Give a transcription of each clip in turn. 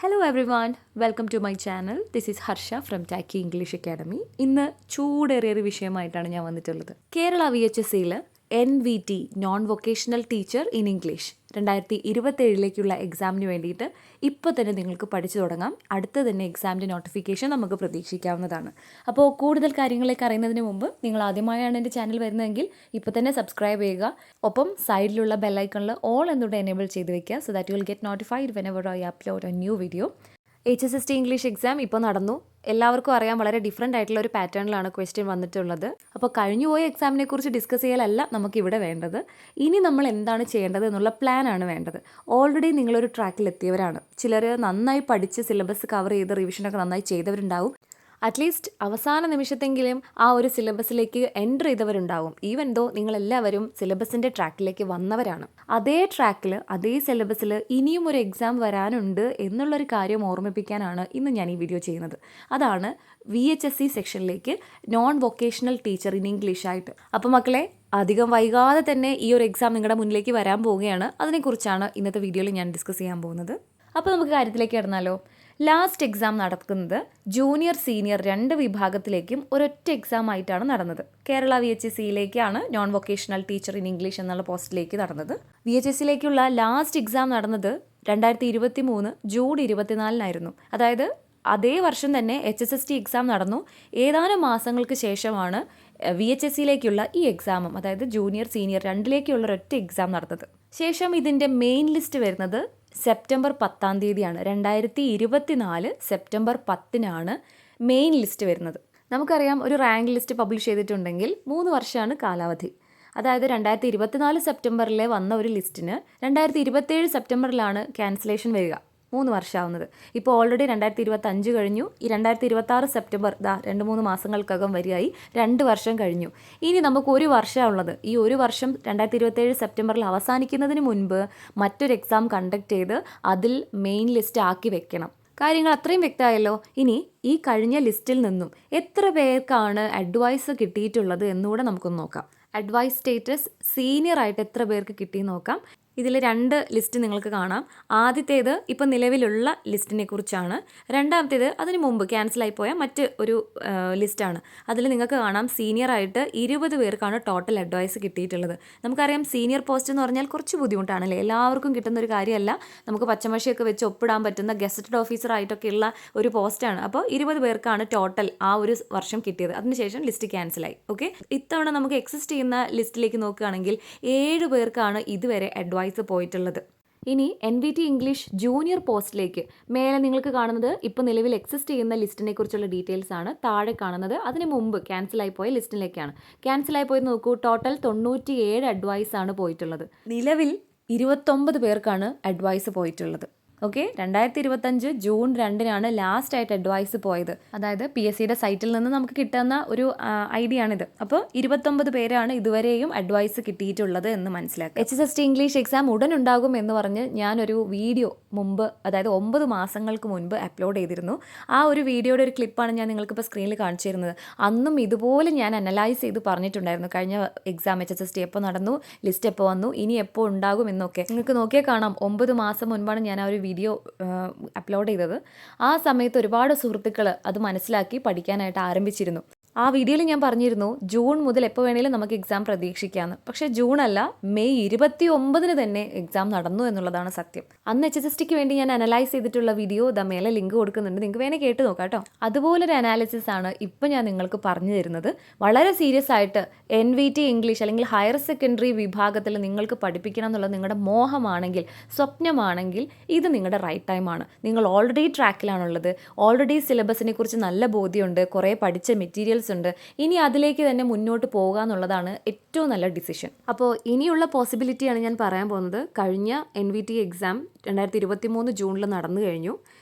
Hello everyone, welcome to my channel. This is Harsha from Taki English Academy. ഇന്ന് ചൂടേറിയൊരു വിഷയമായിട്ടാണ് ഞാൻ വന്നിട്ടുള്ളത്. കേരള VHSCയിൽ NVT non vocational teacher in English 2027 എക്സാമിന് വേണ്ടിയിട്ട് ഇപ്പോൾ തന്നെ നിങ്ങൾക്ക് പഠിച്ചു തുടങ്ങാം. അടുത്ത തന്നെ എക്സാമിൻ്റെ നോട്ടിഫിക്കേഷൻ നമുക്ക് പ്രതീക്ഷിക്കാവുന്നതാണ്. അപ്പോൾ കൂടുതൽ കാര്യങ്ങളൊക്കെ അറിയുന്നതിന് മുമ്പ് നിങ്ങൾ ആദ്യമായാണ് എൻ്റെ ചാനൽ വരുന്നതെങ്കിൽ ഇപ്പോൾ തന്നെ സബ്സ്ക്രൈബ് ചെയ്യുക. ഒപ്പം സൈഡിലുള്ള ബെല്ലൈക്കണിൽ ഓൾ എന്നുകൂടെ എനേബിൾ ചെയ്ത് വെക്കുക. So that you will get notified whenever I upload A new video. HSST English exam ഇപ്പോൾ നടന്നു. എല്ലാവർക്കും അറിയാം, വളരെ ഡിഫറെൻ്റ് ആയിട്ടുള്ള ഒരു പാറ്റേണിലാണ് ക്വസ്റ്റ്യൻ വന്നിട്ടുള്ളത്. അപ്പോൾ കഴിഞ്ഞു പോയ എക്സാമിനെ കുറിച്ച് ഡിസ്കസ് ചെയ്യലല്ല നമുക്കിവിടെ വേണ്ടത്. ഇനി നമ്മൾ എന്താണ് ചെയ്യേണ്ടത് എന്നുള്ള പ്ലാനാണ് വേണ്ടത്. ഓൾറെഡി നിങ്ങളൊരു ട്രാക്കിൽ എത്തിയവരാണ്. ചിലർ നന്നായി പഠിച്ച് സിലബസ് കവർ ചെയ്ത് റിവിഷനൊക്കെ നന്നായി ചെയ്തവരുണ്ടാവും. അറ്റ്ലീസ്റ്റ് അവസാന നിമിഷത്തെങ്കിലും ആ ഒരു സിലബസിലേക്ക് എൻ്റർ ചെയ്തവരുണ്ടാവും. ഈവൻ ദോ നിങ്ങളെല്ലാവരും സിലബസിൻ്റെ ട്രാക്കിലേക്ക് വന്നവരാണ്. അതേ ട്രാക്കിൽ അതേ സിലബസിൽ ഇനിയും ഒരു എക്സാം വരാനുണ്ട് എന്നുള്ളൊരു കാര്യം ഓർമ്മിപ്പിക്കാനാണ് ഇന്ന് ഞാൻ ഈ വീഡിയോ ചെയ്യുന്നത്. അതാണ് VHSC സെക്ഷനിലേക്ക് non vocational teacher in English ആയിട്ട്. അപ്പോൾ മക്കളെ, അധികം വൈകാതെ തന്നെ ഈ ഒരു എക്സാം നിങ്ങളുടെ മുന്നിലേക്ക് വരാൻ പോവുകയാണ്. അതിനെക്കുറിച്ചാണ് ഇന്നത്തെ വീഡിയോയിൽ ഞാൻ ഡിസ്കസ് ചെയ്യാൻ പോകുന്നത്. അപ്പോൾ നമുക്ക് കാര്യത്തിലേക്ക് കിടന്നാലോ. ലാസ്റ്റ് എക്സാം നടക്കുന്നത് ജൂനിയർ സീനിയർ 2 വിഭാഗത്തിലേക്കും ഒരൊറ്റ എക്സാം ആയിട്ടാണ് നടന്നത്. കേരള VHSCയിലേക്കാണ് non vocational teacher in English എന്നുള്ള പോസ്റ്റിലേക്ക് നടന്നത്. VHSCയിലേക്കുള്ള ലാസ്റ്റ് എക്സാം നടന്നത് 2023 ജൂൺ 24 അതായത് അതേ വർഷം തന്നെ HSST എക്സാം നടന്നു. ഏതാനും മാസങ്ങൾക്ക് ശേഷമാണ് VHSCയിലേക്കുള്ള ഈ എക്സാമും, അതായത് ജൂനിയർ സീനിയർ 2ലേക്കുള്ള ഒരൊറ്റ എക്സാം നടന്നത്. ശേഷം ഇതിൻ്റെ മെയിൻ ലിസ്റ്റ് വരുന്നത് സെപ്റ്റംബർ 10 2024 സെപ്റ്റംബർ 10 മെയിൻ ലിസ്റ്റ് വരുന്നത്. നമുക്കറിയാം, ഒരു റാങ്ക് ലിസ്റ്റ് പബ്ലിഷ് ചെയ്തിട്ടുണ്ടെങ്കിൽ 3 വർഷമാണ് കാലാവധി. അതായത് 2024 സെപ്റ്റംബറിലെ വന്ന ഒരു ലിസ്റ്റിന് 2027 സെപ്റ്റംബറിലാണ് ക്യാൻസലേഷൻ വരിക. 3 വർഷമാവുന്നത്. ഇപ്പോൾ ഓൾറെഡി 2025 കഴിഞ്ഞു. ഈ 2026 സെപ്റ്റംബർ 2-3 മാസങ്ങൾക്കകം വരികയായി. 2 വർഷം കഴിഞ്ഞു. ഇനി നമുക്ക് 1 വർഷമുള്ളത്. ഈ 1 വർഷം 2027 സെപ്റ്റംബറിൽ അവസാനിക്കുന്നതിന് മുൻപ് മറ്റൊരു എക്സാം കണ്ടക്ട് ചെയ്ത് അതിൽ മെയിൻ ലിസ്റ്റ് ആക്കി വെക്കണം. കാര്യങ്ങൾ അത്രയും വ്യക്തമായല്ലോ. ഇനി ഈ കഴിഞ്ഞ ലിസ്റ്റിൽ നിന്നും എത്ര പേർക്കാണ് അഡ്വൈസ് കിട്ടിയിട്ടുള്ളത് എന്നുകൂടെ നമുക്കൊന്ന് നോക്കാം. അഡ്വൈസ് സ്റ്റേറ്റസ് സീനിയർ ആയിട്ട് എത്ര പേർക്ക് കിട്ടിയെന്ന് നോക്കാം. ഇതിൽ 2 ലിസ്റ്റ് നിങ്ങൾക്ക് കാണാം. ആദ്യത്തേത് ഇപ്പം നിലവിലുള്ള ലിസ്റ്റിനെ കുറിച്ചാണ്. രണ്ടാമത്തേത് അതിന് മുമ്പ് ക്യാൻസലായി പോയ മറ്റ് ഒരു ലിസ്റ്റാണ്. അതിൽ നിങ്ങൾക്ക് കാണാം സീനിയറായിട്ട് 20 പേർക്കാണ് ടോട്ടൽ അഡ്വൈസ് കിട്ടിയിട്ടുള്ളത്. നമുക്കറിയാം, സീനിയർ പോസ്റ്റ് എന്ന് പറഞ്ഞാൽ കുറച്ച് ബുദ്ധിമുട്ടാണല്ലേ. എല്ലാവർക്കും കിട്ടുന്ന ഒരു കാര്യമല്ല. നമുക്ക് പച്ചമഷിയൊക്കെ വെച്ച് ഒപ്പിടാൻ പറ്റുന്ന ഗസറ്റഡ് ഓഫീസറായിട്ടൊക്കെയുള്ള ഒരു പോസ്റ്റാണ്. അപ്പോൾ 20 പേർക്കാണ് ടോട്ടൽ ആ ഒരു വർഷം കിട്ടിയത്. അതിനുശേഷം ലിസ്റ്റ് ക്യാൻസലായി. ഓക്കെ, ഇത്തവണ നമുക്ക് എക്സിസ്റ്റ് ചെയ്യുന്ന ലിസ്റ്റിലേക്ക് നോക്കുകയാണെങ്കിൽ 7 പേർക്കാണ് ഇതുവരെ അഡ്വൈസ് പോയിട്ടുള്ളത്. ഇനി NVT ഇംഗ്ലീഷ് ജൂനിയർ പോസ്റ്റിലേക്ക് മേലെ നിങ്ങൾക്ക് കാണുന്നത് ഇപ്പോൾ നിലവിൽ എക്സിസ്റ്റ് ചെയ്യുന്ന ലിസ്റ്റിനെ കുറിച്ചുള്ള ഡീറ്റെയിൽസ് ആണ്. താഴെ കാണുന്നത് അതിന് മുമ്പ് ക്യാൻസലായി പോയ ലിസ്റ്റിലേക്കാണ്. ക്യാൻസലായി പോയി നോക്കൂ, ടോട്ടൽ 97 അഡ്വൈസ് ആണ് പോയിട്ടുള്ളത്. നിലവിൽ 29 പേർക്കാണ് അഡ്വൈസ് പോയിട്ടുള്ളത്. ഓക്കെ, 2025 ജൂൺ 2 ലാസ്റ്റ് ആയിട്ട് അഡ്വൈസ് പോയത്. അതായത് PSCയുടെ സൈറ്റിൽ നിന്ന് നമുക്ക് കിട്ടുന്ന ഒരു ഐഡിയ ആണിത്. അപ്പോൾ 29 പേരാണ് ഇതുവരെയും അഡ്വൈസ് കിട്ടിയിട്ടുള്ളത് എന്ന് മനസ്സിലാക്കുക. HSST ഇംഗ്ലീഷ് എക്സാം ഉടൻ ഉണ്ടാകും എന്ന് പറഞ്ഞ് ഞാനൊരു വീഡിയോ മുമ്പ്, അതായത് 9 മാസങ്ങൾക്ക് മുൻപ് അപ്ലോഡ് ചെയ്തിരുന്നു. ആ ഒരു വീഡിയോയുടെ ഒരു ക്ലിപ്പാണ് ഞാൻ നിങ്ങൾക്കിപ്പോൾ സ്ക്രീനിൽ കാണിച്ചു തരുന്നത്. അന്നും ഇതുപോലെ ഞാൻ അനലൈസ് ചെയ്ത് പറഞ്ഞിട്ടുണ്ടായിരുന്നു. കഴിഞ്ഞ എക്സാം HSST എപ്പോൾ നടന്നു, ലിസ്റ്റ് എപ്പോൾ വന്നു, ഇനി എപ്പോൾ ഉണ്ടാകും എന്നൊക്കെ നിങ്ങൾക്ക് നോക്കിയാൽ കാണാം. 9 മാസം മുൻപാണ് ഞാൻ ആ ഒരു വീഡിയോ അപ്ലോഡ് ചെയ്തത്. ആ സമയത്ത് ഒരുപാട് സുഹൃത്തുക്കൾ അത് മനസ്സിലാക്കി പഠിക്കാനായിട്ട് ആരംഭിച്ചിരുന്നു. ആ വീഡിയോയിൽ ഞാൻ പറഞ്ഞിരുന്നു ജൂൺ മുതൽ എപ്പോൾ വേണേലും നമുക്ക് എക്സാം പ്രതീക്ഷിക്കാമെന്ന്. പക്ഷേ ജൂൺ അല്ല, മെയ് 29 തന്നെ എക്സാം നടന്നു എന്നുള്ളതാണ് സത്യം. അന്ന് HSSTക്ക് വേണ്ടി ഞാൻ അനലൈസ് ചെയ്തിട്ടുള്ള വീഡിയോ മേലെ ലിങ്ക് കൊടുക്കുന്നുണ്ട്, നിങ്ങൾക്ക് വേണേൽ കേട്ട് നോക്കാം കേട്ടോ. അതുപോലൊരു അനാലിസിസ് ആണ് ഇപ്പം ഞാൻ നിങ്ങൾക്ക് പറഞ്ഞു തരുന്നത്. വളരെ സീരിയസ് ആയിട്ട് NVT ഇംഗ്ലീഷ് അല്ലെങ്കിൽ ഹയർ സെക്കൻഡറി വിഭാഗത്തിൽ നിങ്ങൾക്ക് പഠിപ്പിക്കണം എന്നുള്ളത് നിങ്ങളുടെ മോഹമാണെങ്കിൽ, സ്വപ്നമാണെങ്കിൽ ഇത് നിങ്ങളുടെ റൈറ്റ് ടൈമാണ്. നിങ്ങൾ ഓൾറെഡി ട്രാക്കിലാണുള്ളത്. ഓൾറെഡി സിലബസിനെ കുറിച്ച് നല്ല ബോധ്യമുണ്ട്, കുറേ പഠിച്ച മെറ്റീരിയൽ ഉണ്ട്. ഇനി അതിലേക്ക് തന്നെ മുന്നോട്ട് പോകുക എന്നുള്ളതാണ് ഏറ്റവും നല്ല ഡിസിഷൻ. അപ്പോൾ ഇനിയുള്ള പോസിബിലിറ്റിയാണ് ഞാൻ പറയാൻ പോകുന്നത്. കഴിഞ്ഞ NVT എക്സാം 2023 ജൂണിൽ നടന്നു കഴിഞ്ഞു.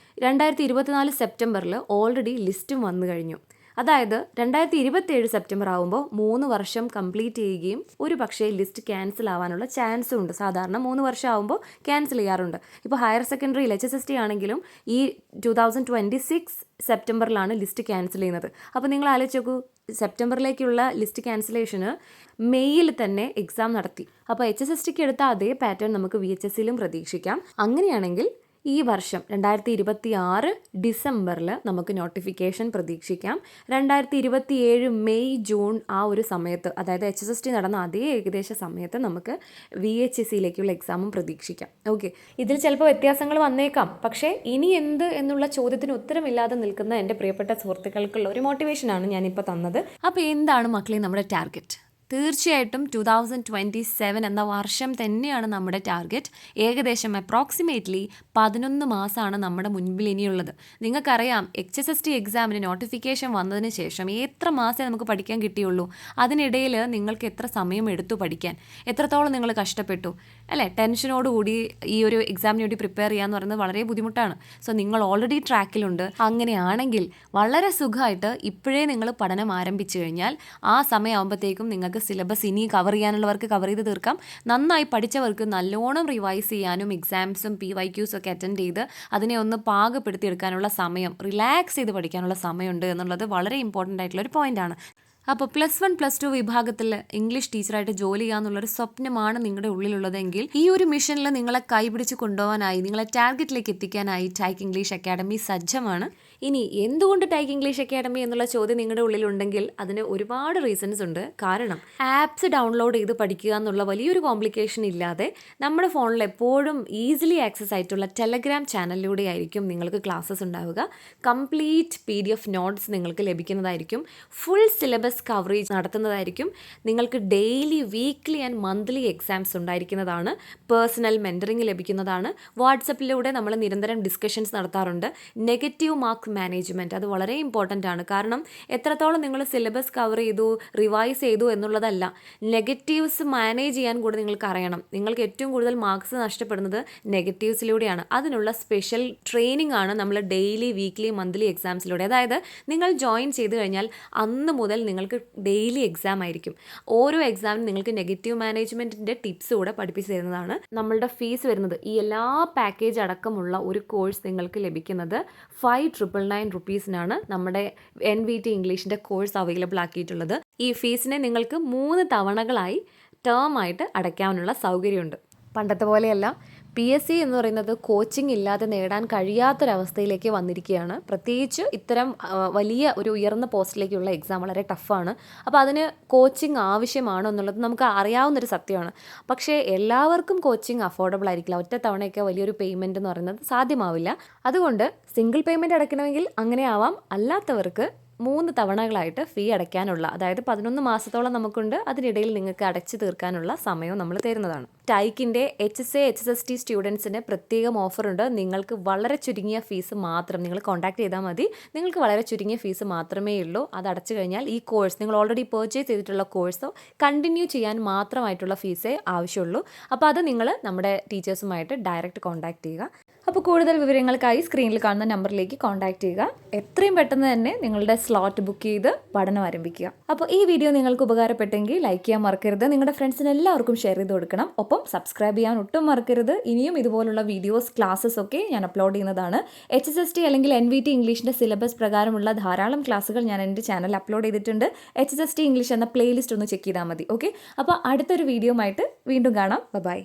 2024 സെപ്റ്റംബറിൽ ഓൾറെഡി ലിസ്റ്റും വന്നു കഴിഞ്ഞു. അതായത് 2027 സെപ്റ്റംബർ ആകുമ്പോൾ 3 വർഷം കംപ്ലീറ്റ് ചെയ്യുകയും ഒരു പക്ഷേ ലിസ്റ്റ് ക്യാൻസൽ ആവാനുള്ള ചാൻസും ഉണ്ട്. സാധാരണ 3 വർഷം ആകുമ്പോൾ ക്യാൻസൽ ചെയ്യാറുണ്ട്. ഇപ്പോൾ ഹയർ സെക്കൻഡറിയിൽ HSST ആണെങ്കിലും ഈ 2026 സെപ്റ്റംബറിലാണ് ലിസ്റ്റ് ക്യാൻസൽ ചെയ്യുന്നത്. അപ്പോൾ നിങ്ങൾ ആലോചിച്ച് നോക്കൂ, സെപ്റ്റംബറിലേക്കുള്ള ലിസ്റ്റ് ക്യാൻസലേഷന് മെയ്യിൽ തന്നെ എക്സാം നടത്തി. അപ്പോൾ HSSTക്ക് എടുത്ത അതേ പാറ്റേൺ നമുക്ക് VHSCയിലും പ്രതീക്ഷിക്കാം. അങ്ങനെയാണെങ്കിൽ ഈ വർഷം 2026 ഡിസംബറിൽ നമുക്ക് നോട്ടിഫിക്കേഷൻ പ്രതീക്ഷിക്കാം. 2027 മെയ് ജൂൺ ആ ഒരു സമയത്ത്, അതായത് HSST നടന്ന അതേ ഏകദേശ സമയത്ത് നമുക്ക് VHSCയിലേക്കുള്ള എക്സാമും പ്രതീക്ഷിക്കാം. ഓക്കെ, ഇതിൽ ചിലപ്പോൾ വ്യത്യാസങ്ങൾ വന്നേക്കാം. പക്ഷേ ഇനി എന്ത് എന്നുള്ള ചോദ്യത്തിന് ഉത്തരമില്ലാതെ നിൽക്കുന്ന എൻ്റെ പ്രിയപ്പെട്ട സുഹൃത്തുക്കൾക്കുള്ള ഒരു മോട്ടിവേഷനാണ് ഞാനിപ്പോൾ തന്നത്. അപ്പോൾ എന്താണ് മക്കളെ നമ്മുടെ ടാർഗറ്റ്? തീർച്ചയായിട്ടും 2027 എന്ന വർഷം തന്നെയാണ് നമ്മുടെ ടാർഗറ്റ്. ഏകദേശം അപ്രോക്സിമേറ്റ്ലി 11 മാസമാണ് നമ്മുടെ മുൻപിൽ ഇനിയുള്ളത്. നിങ്ങൾക്കറിയാം, HSST എക്സാമിന് നോട്ടിഫിക്കേഷൻ വന്നതിന് ശേഷം എത്ര മാസമേ നമുക്ക് പഠിക്കാൻ കിട്ടിയുള്ളൂ. അതിനിടയിൽ നിങ്ങൾക്ക് എത്ര സമയം എടുത്തു പഠിക്കാൻ, എത്രത്തോളം നിങ്ങൾ കഷ്ടപ്പെട്ടു അല്ലേ? ടെൻഷനോടുകൂടി ഈ ഒരു എക്സാമിന് വേണ്ടി പ്രിപ്പയർ ചെയ്യാന്ന് പറയുന്നത് വളരെ ബുദ്ധിമുട്ടാണ്. സോ നിങ്ങൾ ഓൾറെഡി ട്രാക്കിലുണ്ട്. അങ്ങനെയാണെങ്കിൽ വളരെ സുഖമായിട്ട് ഇപ്പോഴേ നിങ്ങൾ പഠനം ആരംഭിച്ചു കഴിഞ്ഞാൽ ആ സമയമാകുമ്പോഴത്തേക്കും നിങ്ങൾക്ക് സിലബസ് ഇനി കവർ ചെയ്യാനുള്ളവർക്ക് കവർ ചെയ്ത് തീർക്കാം. നന്നായി പഠിച്ചവർക്ക് നല്ലോണം റിവൈസ് ചെയ്യാനും എക്സാംസും PYQs ഒക്കെ അറ്റൻഡ് ചെയ്ത് അതിനെ ഒന്ന് പാകപ്പെടുത്തിയെടുക്കാനുള്ള സമയം, റിലാക്സ് ചെയ്ത് പഠിക്കാനുള്ള സമയമുണ്ട് എന്നുള്ളത് വളരെ ഇമ്പോർട്ടൻ്റ് ആയിട്ടുള്ളൊരു പോയിൻ്റാണ്. അപ്പോൾ +1 +2 വിഭാഗത്തിൽ ഇംഗ്ലീഷ് ടീച്ചറായിട്ട് ജോലി ചെയ്യാന്നുള്ളൊരു സ്വപ്നമാണ് നിങ്ങളുടെ ഉള്ളിലുള്ളതെങ്കിൽ ഈ ഒരു മിഷനിൽ നിങ്ങളെ കൈപിടിച്ച് കൊണ്ടുപോകാനായി, നിങ്ങളെ ടാർഗറ്റിലേക്ക് എത്തിക്കാനായി ടൈക്ക് ഇംഗ്ലീഷ് അക്കാഡമി സജ്ജമാണ്. ഇനി എന്തുകൊണ്ട് ടൈക്ക് ഇംഗ്ലീഷ് അക്കാഡമി എന്നുള്ള ചോദ്യം നിങ്ങളുടെ ഉള്ളിലുണ്ടെങ്കിൽ അതിന് ഒരുപാട് റീസൺസ് ഉണ്ട്. കാരണം ആപ്സ് ഡൗൺലോഡ് ചെയ്ത് പഠിക്കുക എന്നുള്ള വലിയൊരു കോംപ്ലിക്കേഷൻ ഇല്ലാതെ നമ്മുടെ ഫോണിൽ എപ്പോഴും ഈസിലി ആക്സസ് ആയിട്ടുള്ള ടെലഗ്രാം ചാനലിലൂടെ ആയിരിക്കും നിങ്ങൾക്ക് ക്ലാസ്സസ് ഉണ്ടാവുക. കംപ്ലീറ്റ് PDF നോട്ട്സ് നിങ്ങൾക്ക് ലഭിക്കുന്നതായിരിക്കും. ഫുൾ സിലബസ് കവറേജ് നടത്തുന്നതായിരിക്കും. നിങ്ങൾക്ക് daily, weekly and monthly exams ഉണ്ടായിരിക്കുന്നതാണ്. പേഴ്സണൽ മെൻറ്ററിങ് ലഭിക്കുന്നതാണ്. വാട്സപ്പിലൂടെ നമ്മൾ നിരന്തരം ഡിസ്കഷൻസ് നടത്താറുണ്ട്. നെഗറ്റീവ് മാർക്ക് മാനേജ്മെൻറ്റ് അത് വളരെ ഇമ്പോർട്ടൻ്റ് ആണ്. കാരണം എത്രത്തോളം നിങ്ങൾ സിലബസ് കവർ ചെയ്തു, റിവൈസ് ചെയ്തു എന്നുള്ളതല്ല, നെഗറ്റീവ്സ് മാനേജ് ചെയ്യാൻ കൂടെ നിങ്ങൾക്ക് അറിയണം. നിങ്ങൾക്ക് ഏറ്റവും കൂടുതൽ മാർക്സ് നഷ്ടപ്പെടുന്നത് നെഗറ്റീവ്സിലൂടെയാണ്. അതിനുള്ള സ്പെഷ്യൽ ട്രെയിനിങ് ആണ് നമ്മൾ ഡെയിലി, വീക്ക്ലി, മന്ത്ലി എക്സാംസിലൂടെ. അതായത് നിങ്ങൾ ജോയിൻ ചെയ്ത് കഴിഞ്ഞാൽ അന്ന് മുതൽ നിങ്ങൾക്ക് ഡെയിലി എക്സാം ആയിരിക്കും. ഓരോ എക്സാമിനും നിങ്ങൾക്ക് നെഗറ്റീവ് മാനേജ്മെൻറ്റിൻ്റെ ടിപ്സ് കൂടെ പഠിപ്പിച്ച് തരുന്നതാണ്. നമ്മളുടെ ഫീസ് വരുന്നത്, ഈ എല്ലാ പാക്കേജ് അടക്കമുള്ള ഒരു കോഴ്സ് നിങ്ങൾക്ക് ലഭിക്കുന്നത് 5,999 റുപ്പീസിനാണ് നമ്മുടെ NVT ഇംഗ്ലീഷിൻ്റെ കോഴ്സ് അവൈലബിൾ ആക്കിയിട്ടുള്ളത്. ഈ ഫീസിനെ നിങ്ങൾക്ക് 3 തവണകളായി ടേം ആയിട്ട് അടയ്ക്കാനുള്ള സൗകര്യമുണ്ട്. പണ്ടത്തെ പോലെയല്ല, PSC എന്ന് പറയുന്നത് കോച്ചിങ് ഇല്ലാതെ നേടാൻ കഴിയാത്തൊരവസ്ഥയിലേക്ക് വന്നിരിക്കുകയാണ്. പ്രത്യേകിച്ച് ഇത്തരം വലിയ ഒരു ഉയർന്ന പോസ്റ്റിലേക്കുള്ള എക്സാം വളരെ ടഫാണ്. അപ്പോൾ അതിന് കോച്ചിങ് ആവശ്യമാണോ എന്നുള്ളത് നമുക്ക് അറിയാവുന്നൊരു സത്യമാണ്. പക്ഷേ എല്ലാവർക്കും കോച്ചിങ് അഫോർഡബിൾ ആയിരിക്കില്ല. ഒറ്റ തവണയൊക്കെ വലിയൊരു പേയ്മെൻറ്റ് എന്ന് പറയുന്നത് സാധ്യമാവില്ല. അതുകൊണ്ട് സിംഗിൾ പേയ്മെൻറ്റ് അടയ്ക്കണമെങ്കിൽ അങ്ങനെ ആവാം. അല്ലാത്തവർക്ക് 3 തവണകളായിട്ട് ഫീ അടയ്ക്കാനുള്ള, അതായത് 11 മാസത്തോളം നമുക്കുണ്ട്. അതിനിടയിൽ നിങ്ങൾക്ക് അടച്ചു തീർക്കാനുള്ള സമയവും നമ്മൾ തരുന്നതാണ്. ടൈക്കിൻ്റെ HSA HSST സ്റ്റുഡൻസിന് പ്രത്യേകം ഓഫറുണ്ട്. നിങ്ങൾക്ക് വളരെ ചുരുങ്ങിയ ഫീസ് മാത്രം, നിങ്ങൾ കോൺടാക്ട് ചെയ്താൽ മതി. നിങ്ങൾക്ക് വളരെ ചുരുങ്ങിയ ഫീസ് മാത്രമേ ഉള്ളൂ. അത് അടച്ചു കഴിഞ്ഞാൽ ഈ കോഴ്സ്, നിങ്ങൾ ഓൾറെഡി പർച്ചേസ് ചെയ്തിട്ടുള്ള കോഴ്സോ കണ്ടിന്യൂ ചെയ്യാൻ മാത്രമായിട്ടുള്ള ഫീസേ ആവശ്യമുള്ളൂ. അപ്പോൾ അത് നിങ്ങൾ നമ്മുടെ ടീച്ചേഴ്സുമായിട്ട് ഡയറക്റ്റ് കോൺടാക്ട് ചെയ്യുക. അപ്പോൾ കൂടുതൽ വിവരങ്ങൾക്കായി സ്ക്രീനിൽ കാണുന്ന നമ്പറിലേക്ക് കോൺടാക്ട് ചെയ്യുക. എത്രയും പെട്ടെന്ന് തന്നെ നിങ്ങളുടെ സ്ലോട്ട് ബുക്ക് ചെയ്ത് പഠനം ആരംഭിക്കുക. അപ്പോൾ ഈ വീഡിയോ നിങ്ങൾക്ക് ഉപകാരപ്പെട്ടെങ്കിൽ ലൈക്ക് ചെയ്യാൻ മറക്കരുത്. നിങ്ങളുടെ ഫ്രണ്ട്സിന് എല്ലാവർക്കും ഷെയർ ചെയ്ത് കൊടുക്കണം. ഒപ്പം സബ്സ്ക്രൈബ് ചെയ്യാൻ ഒട്ടും മറക്കരുത്. ഇനിയും ഇതുപോലുള്ള വീഡിയോസ്, ക്ലാസ്സസ് ഒക്കെ ഞാൻ അപ്ലോഡ് ചെയ്യുന്നതാണ്. HSST അല്ലെങ്കിൽ NVT ഇംഗ്ലീഷിൻ്റെ സിലബസ് പ്രകാരമുള്ള ധാരാളം ക്ലാസ്സുകൾ ഞാൻ എൻ്റെ ചാനലിൽ അപ്ലോഡ് ചെയ്തിട്ടുണ്ട്. HSST ഇംഗ്ലീഷ് എന്ന പ്ലേലിസ്റ്റ് ഒന്ന് ചെക്ക് ചെയ്താൽ മതി. ഓക്കെ, അപ്പോൾ അടുത്തൊരു വീഡിയോ ആയിട്ട് വീണ്ടും കാണാം. ബൈ.